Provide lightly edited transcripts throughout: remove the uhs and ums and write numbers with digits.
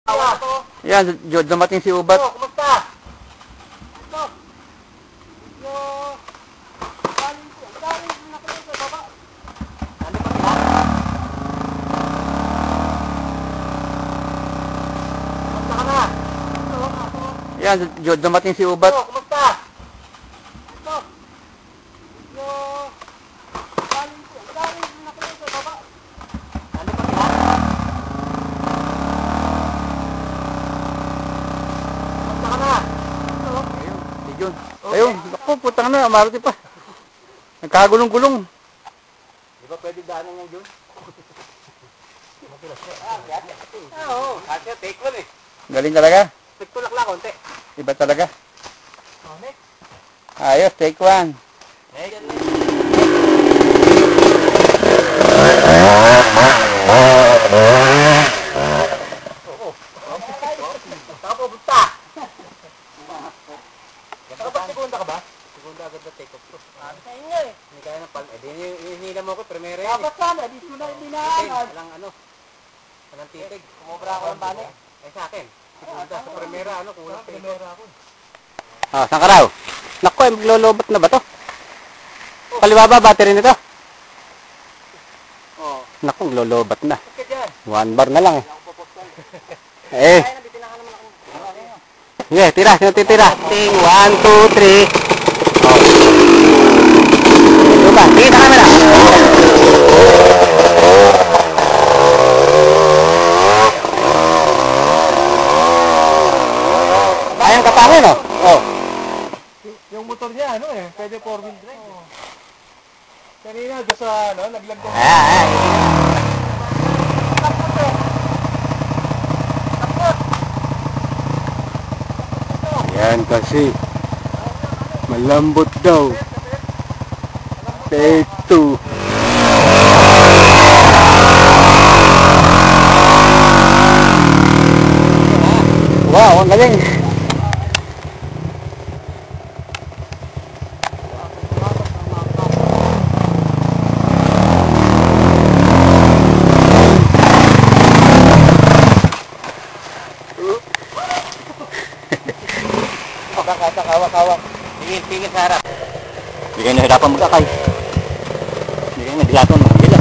Yan, dumating si Ubat. Kumusta? Ito. Galing na kayo sa baba. Ano pa sila? Kumusta ka na? Yan, dumating si Ubat. Kumusta? Ito. Galing na kayo sa baba. Ano pa sila? Ayun, ako, putang na, Marty pa. Nagkagulong-gulong. Di ba pwede daanan yan, Jun? Oo, kasi take one eh. Galing talaga. Take two lakla, konti. Iba talaga. Ayos, take one. Saan pupunta? Segunda ka ba? Segunda agad na take off ko. Sabi sa inyo eh. Hindi kaya ng pal... hinihila mo ko, primera yan eh. Dapat sana, di mo na hinahangan. Walang ano. Walang titig. Kumobra ako ng balik. Eh sa akin. Segunda. Sa primera, ano, kulang primera ako. Ah, saan ka raw? Naku, maglolobat na ba to? Kaliwa ba, battery nito? Oo. Naku, maglolobat na. Bakit yan? 1 bar na lang eh. Eh. Yeah, tira, sino titira? 1, 2, 3. Oh. Ito ba? Tingin sa camera. Ayang kapangin, no? Oh. Yung motor niya, ano eh, pwede 4-wheel drive. Oh. Kanina, doon sa, ano, naglag ko. Yan kasi malambot daw. Take two. Wow, ang galing. Hawak-hawak. Tingin sa harap. Hindi kayo nahirapan mag-akay. Hindi kayo nahirapan mag-akay.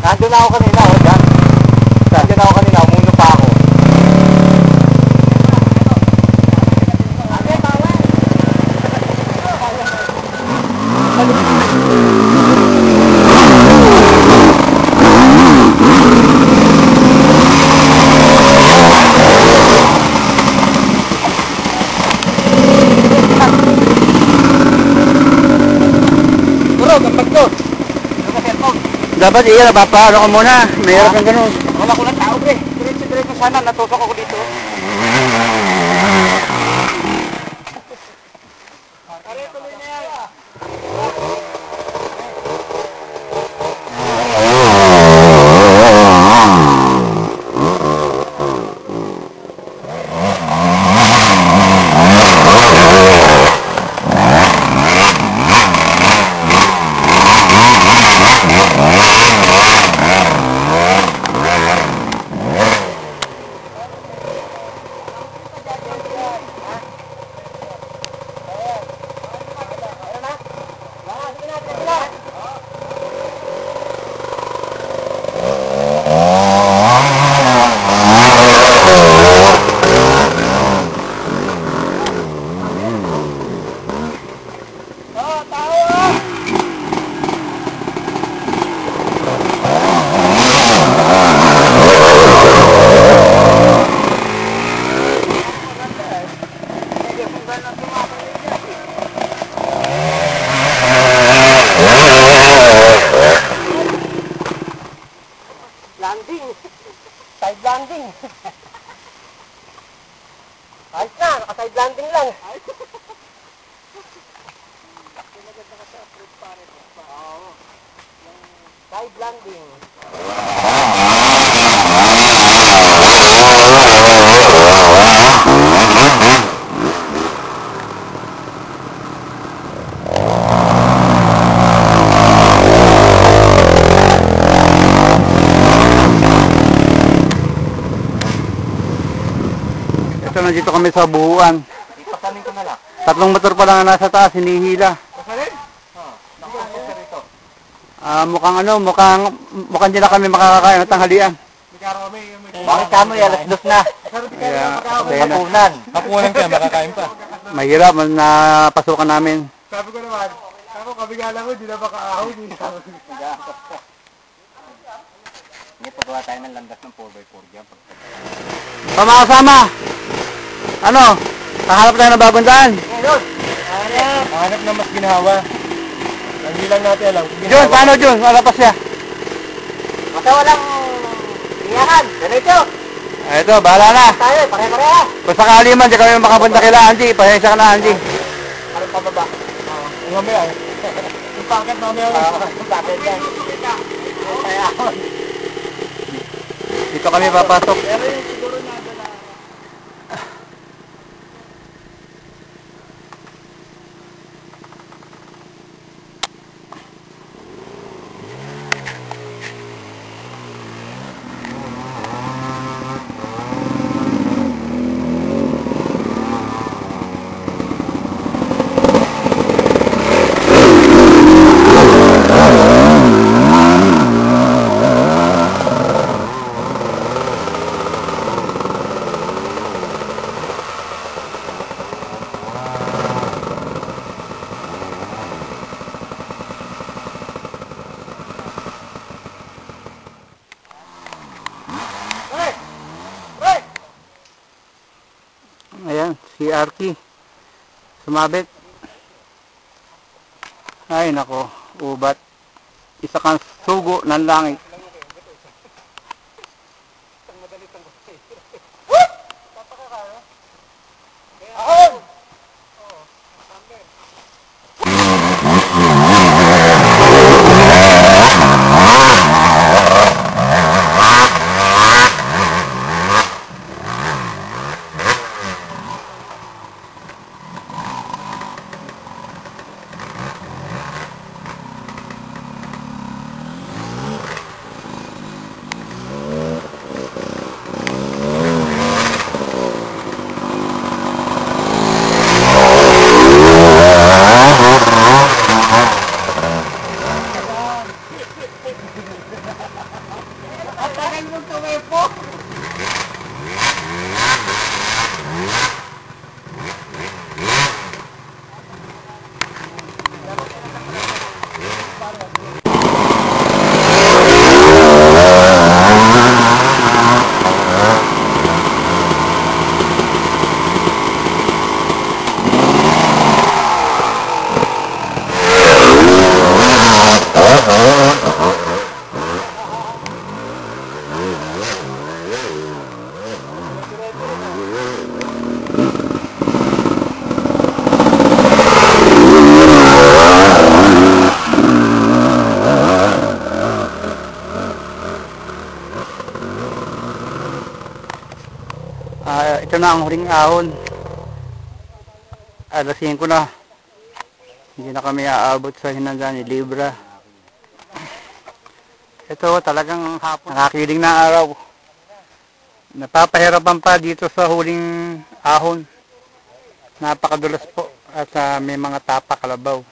Nandun ako kanina, o dyan. Nandun ako kanina, umuno pa ako. Dapat iya, Bapa, ano ka muna? Mayroon kang ganun. Wala ko lang tao, pre. Diretso sana, natutok ako dito. Pare, tuloy na yan. Landing. Side landing. Ayos na, naka-side landing lang. Side landing. Ito, nandito kami sa buuan. Ipasanin ko na lang. 3 motor pa lang ang nasa taas, hinihila. Pasanin? Nakapagod sa rito. Mukhang di na kami makakakain ng tanghalian. Bakit kamo yan? Alas 2 na. Kaya, Hapunan ka, makakain pa. mahirap na pasukan namin. Sabi ko naman, kabigala mo, di na makaahaw. Hindi, pagawa tayo ng landas ng 4x4 dyan. Sama-sama! Ano? Kahanap tayo ng bagong daan. Hanap na mas ginawa. Hindi lang natin alam. Jun, paano Jun? Wala pa siya. Basta walang iyakan. Ganito. Ito, bahala na. Tayo, pare-pareha. Kung sakali man, di kami makapunta kila Andy. Pasensya ka na, Andy. Parang pababa. Oo. Mamaya. Yung packet mamaya. Yung packet yan. Dito kami papasok. Pero yung siguro nadala. Ayan, si Arky. Sumabit. Ay, nako. Ubat. Isa kang sugo ng langit. Ito na ang huling ahon. Alas 5 na. Hindi na kami aabot sa hinanda ni Libra. Ito talagang hapon. Nakakiling na araw. Napapahirapan pa dito sa huling ahon. Napakadulas po. At may mga tapak kalabaw.